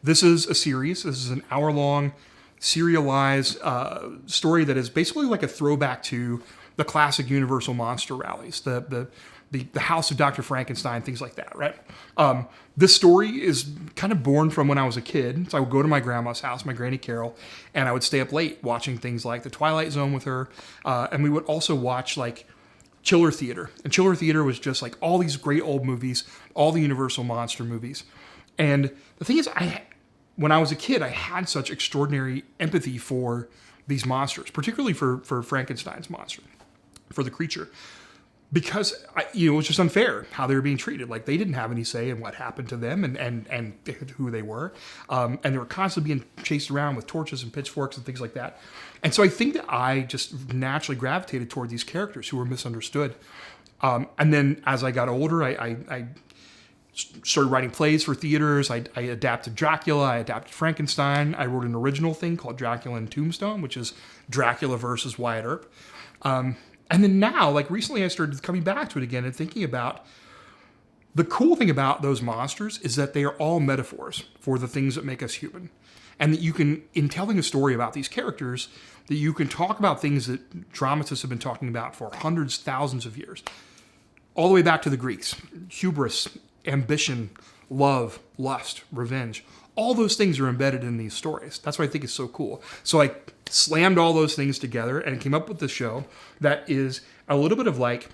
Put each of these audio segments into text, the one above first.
This is a series. This is an hour-long serialized story that is basically like a throwback to the classic Universal monster rallies, the House of Dr. Frankenstein, things like that, right? This story is kind of born from when I was a kid. So I would go to my grandma's house, my Granny Carol, and I would stay up late watching things like The Twilight Zone with her. And we would also watch like Chiller Theater. And Chiller Theater was just like all these great old movies, all the Universal monster movies. And the thing is, when I was a kid, I had such extraordinary empathy for these monsters, particularly for Frankenstein's monster, for the creature. Because it was just unfair how they were being treated. Like they didn't have any say in what happened to them and who they were, and they were constantly being chased around with torches and pitchforks and things like that. And so I think that I just naturally gravitated toward these characters who were misunderstood. And then as I got older, I started writing plays for theaters. I adapted Dracula. I adapted Frankenstein. I wrote an original thing called Dracula and Tombstone, which is Dracula versus Wyatt Earp. And then now, like recently, I started coming back to it again and thinking about the cool thing about those monsters is that they are all metaphors for the things that make us human. And that you can, in telling a story about these characters, that you can talk about things that dramatists have been talking about for hundreds, thousands of years. All the way back to the Greeks. Hubris, ambition, love, lust, revenge. All those things are embedded in these stories. That's why I think it's so cool. So I slammed all those things together and came up with this show that is a little bit of like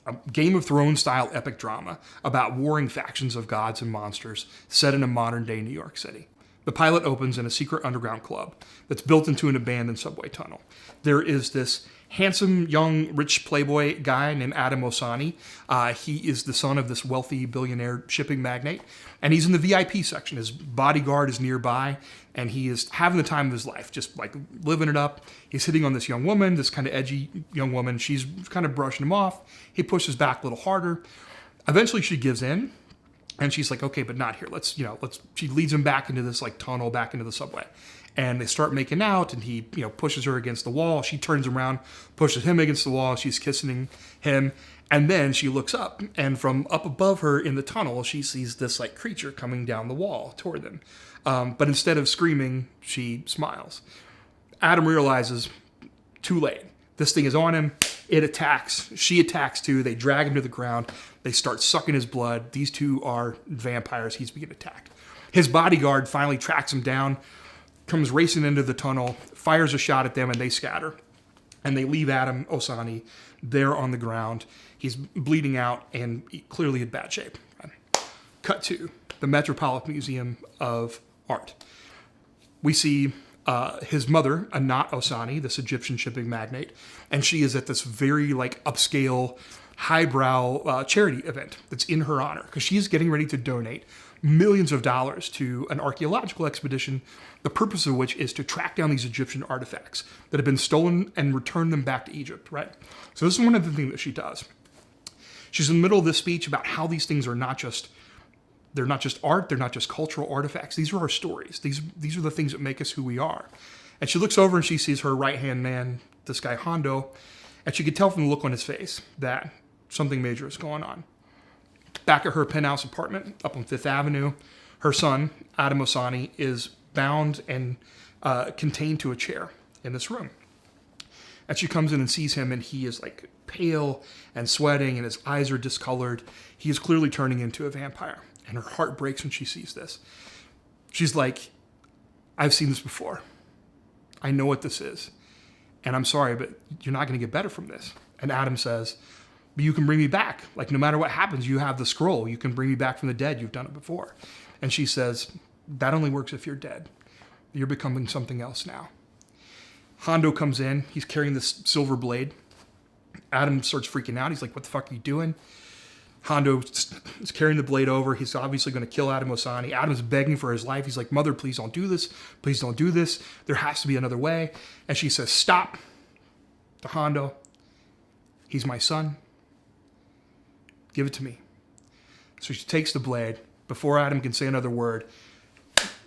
a Game of Thrones style epic drama about warring factions of gods and monsters set in a modern day New York City. The pilot opens in a secret underground club that's built into an abandoned subway tunnel. There is this handsome, young, rich playboy guy named Adam Osanis. He is the son of this wealthy billionaire shipping magnate, and he's in the VIP section. His bodyguard is nearby, and he is having the time of his life, just like living it up. He's hitting on this young woman, this kind of edgy young woman. She's kind of brushing him off. He pushes back a little harder. Eventually, she gives in. And she's like, okay, but not here. She leads him back into this like tunnel, back into the subway. And they start making out, and he, pushes her against the wall. She turns around, pushes him against the wall. She's kissing him. And then she looks up, and from up above her in the tunnel, she sees this like creature coming down the wall toward them. But instead of screaming, she smiles. Adam realizes, too late. This thing is on him. It attacks. She attacks too. They drag him to the ground. They start sucking his blood. These two are vampires. He's being attacked. His bodyguard finally tracks him down, comes racing into the tunnel, fires a shot at them, and they scatter. And they leave Adam Osanis there on the ground. He's bleeding out and clearly in bad shape. Cut to the Metropolitan Museum of Art. We see his mother, Anat Osanis, this Egyptian shipping magnate, and she is at this very like upscale, highbrow charity event that's in her honor because she is getting ready to donate millions of dollars to an archaeological expedition, the purpose of which is to track down these Egyptian artifacts that have been stolen and return them back to Egypt, right? So this is one of the things that she does. She's in the middle of this speech about how these things are not just art, they're not just cultural artifacts. These are our stories. These are the things that make us who we are. And she looks over and she sees her right-hand man, this guy Hondo, and she could tell from the look on his face that something major is going on. Back at her penthouse apartment up on Fifth Avenue, her son, Adam Osanis, is bound and contained to a chair in this room. And she comes in and sees him, and he is like pale and sweating, and his eyes are discolored. He is clearly turning into a vampire. And her heart breaks when she sees this. She's like, I've seen this before. I know what this is. And I'm sorry, but you're not going to get better from this. And Adam says, but you can bring me back. Like, no matter what happens, you have the scroll. You can bring me back from the dead. You've done it before. And she says, that only works if you're dead. You're becoming something else now. Hondo comes in. He's carrying this silver blade. Adam starts freaking out. He's like, what the fuck are you doing? Hondo is carrying the blade over. He's obviously going to kill Adam Osanis. Adam's begging for his life. He's like, mother, please don't do this. Please don't do this. There has to be another way. And she says, stop. To Hondo, he's my son. Give it to me. So she takes the blade. Before Adam can say another word,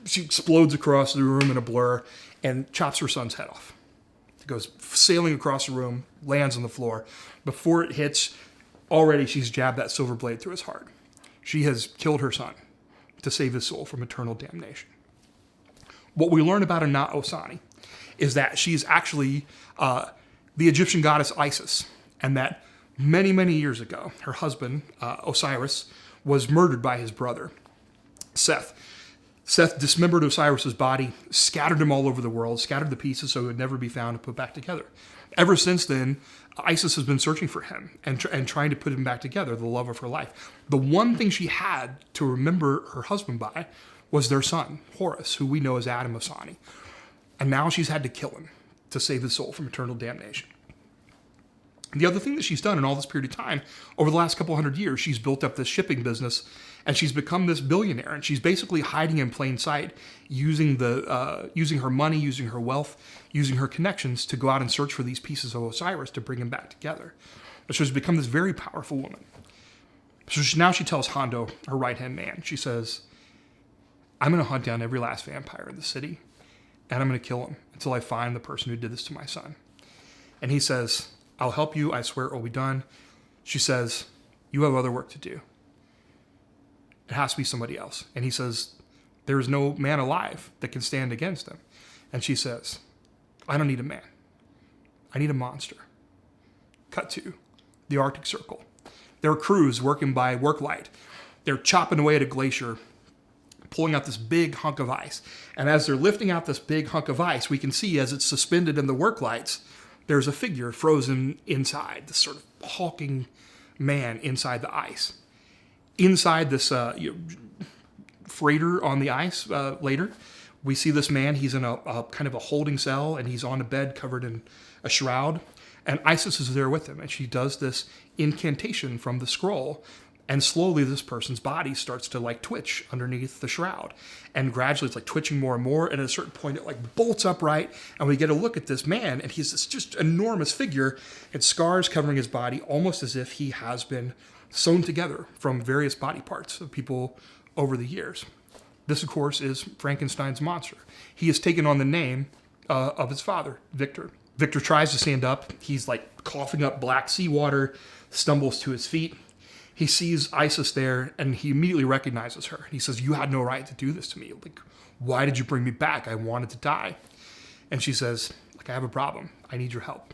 she explodes across the room in a blur and chops her son's head off. It goes sailing across the room, lands on the floor. Before it hits, already she's jabbed that silver blade through his heart. She has killed her son. to save his soul from eternal damnation. What we learn about Osanis is that she's actually the Egyptian goddess Isis, and that many, many years ago, her husband, Osiris, was murdered by his brother, Seth. Seth dismembered Osiris's body, scattered him all over the world, scattered the pieces so it would never be found and put back together. Ever since then, Isis has been searching for him and trying to put him back together, the love of her life. The one thing she had to remember her husband by was their son, Horus, who we know as Adam Osanis. And now she's had to kill him to save his soul from eternal damnation. The other thing that she's done in all this period of time, over the last couple hundred years, she's built up this shipping business, and she's become this billionaire. And she's basically hiding in plain sight, using her money, using her wealth, using her connections to go out and search for these pieces of Osiris to bring him back together. And so she's become this very powerful woman. So now she tells Hondo, her right-hand man, she says, I'm going to hunt down every last vampire in the city, and I'm going to kill him until I find the person who did this to my son. And he says, I'll help you. I swear it will be done. She says, you have other work to do. It has to be somebody else. And he says, there is no man alive that can stand against him. And she says, I don't need a man. I need a monster. Cut to the Arctic Circle. There are crews working by work light. They're chopping away at a glacier, pulling out this big hunk of ice. And as they're lifting out this big hunk of ice, we can see as it's suspended in the work lights, there's a figure frozen inside, this sort of hulking man inside the ice. Inside this freighter on the ice later, we see this man. He's in a kind of a holding cell, and he's on a bed covered in a shroud. And Isis is there with him, and she does this incantation from the scroll. And slowly this person's body starts to like twitch underneath the shroud. And gradually it's like twitching more and more. And at a certain point it like bolts upright. And we get a look at this man, and he's this just enormous figure, and scars covering his body, almost as if he has been sewn together from various body parts of people over the years. This, of course, is Frankenstein's monster. He has taken on the name of his father, Victor. Victor tries to stand up. He's like coughing up black seawater, stumbles to his feet. He sees Isis there, and he immediately recognizes her. He says, you had no right to do this to me. Like, why did you bring me back? I wanted to die. And she says, like, I have a problem. I need your help.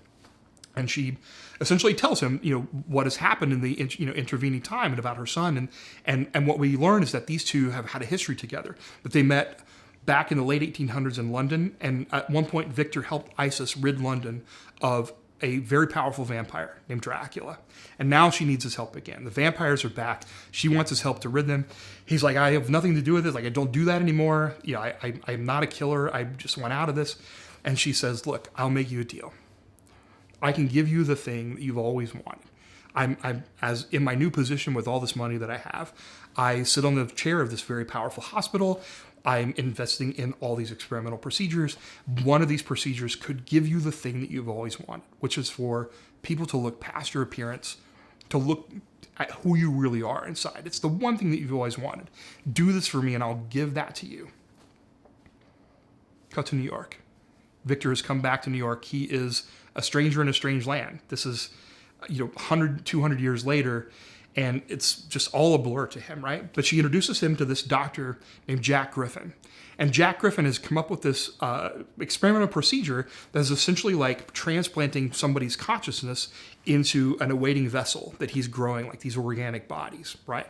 And she essentially tells him, what has happened in the intervening time and about her son. And what we learn is that these two have had a history together, that they met back in the late 1800s in London. And at one point, Victor helped Isis rid London of a very powerful vampire named Dracula. And now she needs his help again. The vampires are back. She wants his help to rid them. He's like, I have nothing to do with this. Like, I don't do that anymore. I'm not a killer. I just want out of this. And she says, look, I'll make you a deal. I can give you the thing that you've always wanted. I'm as in my new position with all this money that I have, I sit on the chair of this very powerful hospital. I'm investing in all these experimental procedures. One of these procedures could give you the thing that you've always wanted, which is for people to look past your appearance, to look at who you really are inside. It's the one thing that you've always wanted. Do this for me, and I'll give that to you. Cut to New York. Victor has come back to New York. He is a stranger in a strange land. This is, 100, 200 years later, and it's just all a blur to him, right? But she introduces him to this doctor named Jack Griffin. And Jack Griffin has come up with this experimental procedure that is essentially like transplanting somebody's consciousness into an awaiting vessel that he's growing, like these organic bodies, right?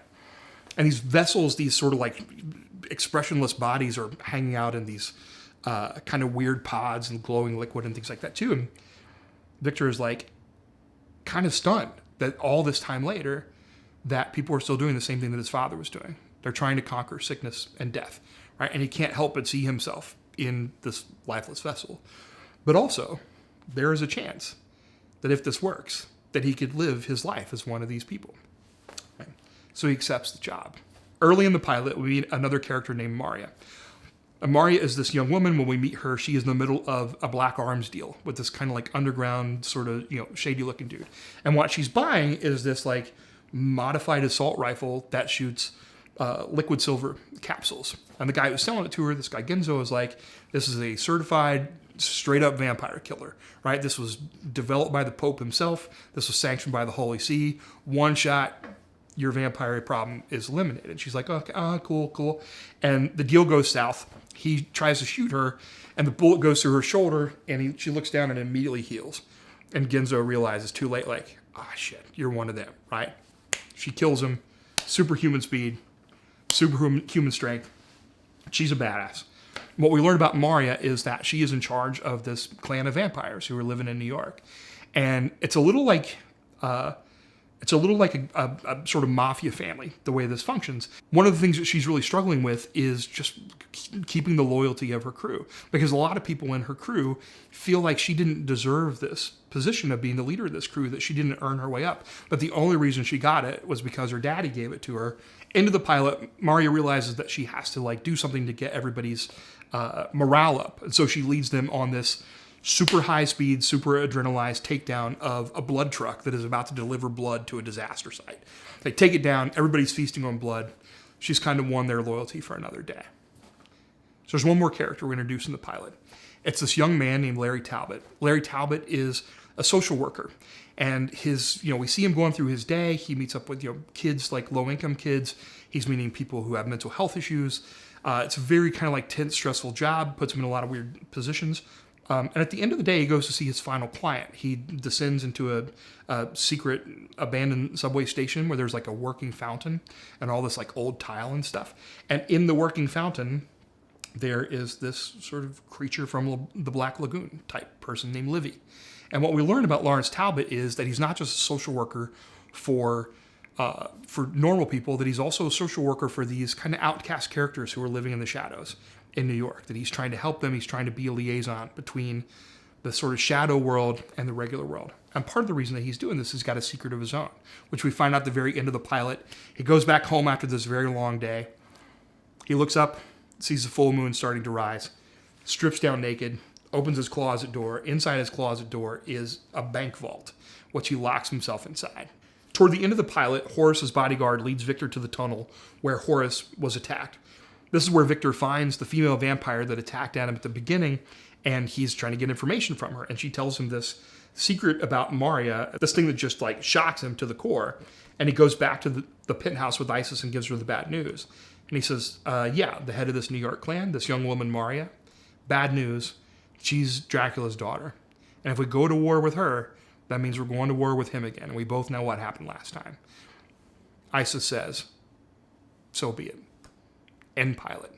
And these vessels, these sort of like expressionless bodies, are hanging out in these kind of weird pods and glowing liquid and things like that too. And Victor is like kind of stunned that all this time later that people are still doing the same thing that his father was doing. They're trying to conquer sickness and death, right? And he can't help but see himself in this lifeless vessel. But also, there is a chance that if this works, that he could live his life as one of these people. Right? So he accepts the job. Early in the pilot, we meet another character named Maria. And Maria is this young woman. When we meet her, she is in the middle of a black arms deal with this kind of like underground sort of, shady looking dude. And what she's buying is this like modified assault rifle that shoots liquid silver capsules. And the guy who's selling it to her, this guy Genzo, is like, this is a certified straight up vampire killer, right? This was developed by the Pope himself. This was sanctioned by the Holy See. One shot, your vampire problem is eliminated. She's like, okay, cool. And the deal goes south. He tries to shoot her, and the bullet goes through her shoulder, and she looks down and immediately heals. And Genzo realizes too late, like, shit, you're one of them, right? She kills him, superhuman speed, superhuman strength. She's a badass. What we learn about Maria is that she is in charge of this clan of vampires who are living in New York. And it's a little like a sort of mafia family, the way this functions. One of the things that she's really struggling with is just keeping the loyalty of her crew, because a lot of people in her crew feel like she didn't deserve this position of being the leader of this crew, that she didn't earn her way up. But the only reason she got it was because her daddy gave it to her. Into the pilot, Maria realizes that she has to do something to get everybody's morale up. And so she leads them on this super high speed, super adrenalized takedown of a blood truck that is about to deliver blood to a disaster site. They take it down, everybody's feasting on blood. She's kind of won their loyalty for another day. So there's one more character we introduce in the pilot. It's this young man named Larry Talbot. Larry Talbot is a social worker. And we see him going through his day. He meets up with, kids, like low-income kids. He's meeting people who have mental health issues. It's a very kind of tense, stressful job, puts him in a lot of weird positions. And at the end of the day, he goes to see his final client. He descends into a secret abandoned subway station where there's a working fountain and all this old tile and stuff. And in the working fountain, there is this sort of creature from the Black Lagoon type person named Livy. And what we learn about Lawrence Talbot is that he's not just a social worker for normal people, that he's also a social worker for these kind of outcast characters who are living in the shadows in New York, that he's trying to help them. He's trying to be a liaison between the sort of shadow world and the regular world. And part of the reason that he's doing this is he's got a secret of his own, which we find out at the very end of the pilot. He goes back home after this very long day. He looks up, sees the full moon starting to rise, strips down naked, opens his closet door. Inside his closet door is a bank vault, which he locks himself inside. Toward the end of the pilot, Horace's bodyguard leads Victor to the tunnel where Horace was attacked. This is where Victor finds the female vampire that attacked at him at the beginning, and he's trying to get information from her. And she tells him this secret about Maria, this thing that just shocks him to the core. And he goes back to the penthouse with Isis and gives her the bad news. And he says, the head of this New York clan, this young woman, Maria, bad news, she's Dracula's daughter. And if we go to war with her, that means we're going to war with him again. And we both know what happened last time. Isis says, so be it. End pilot.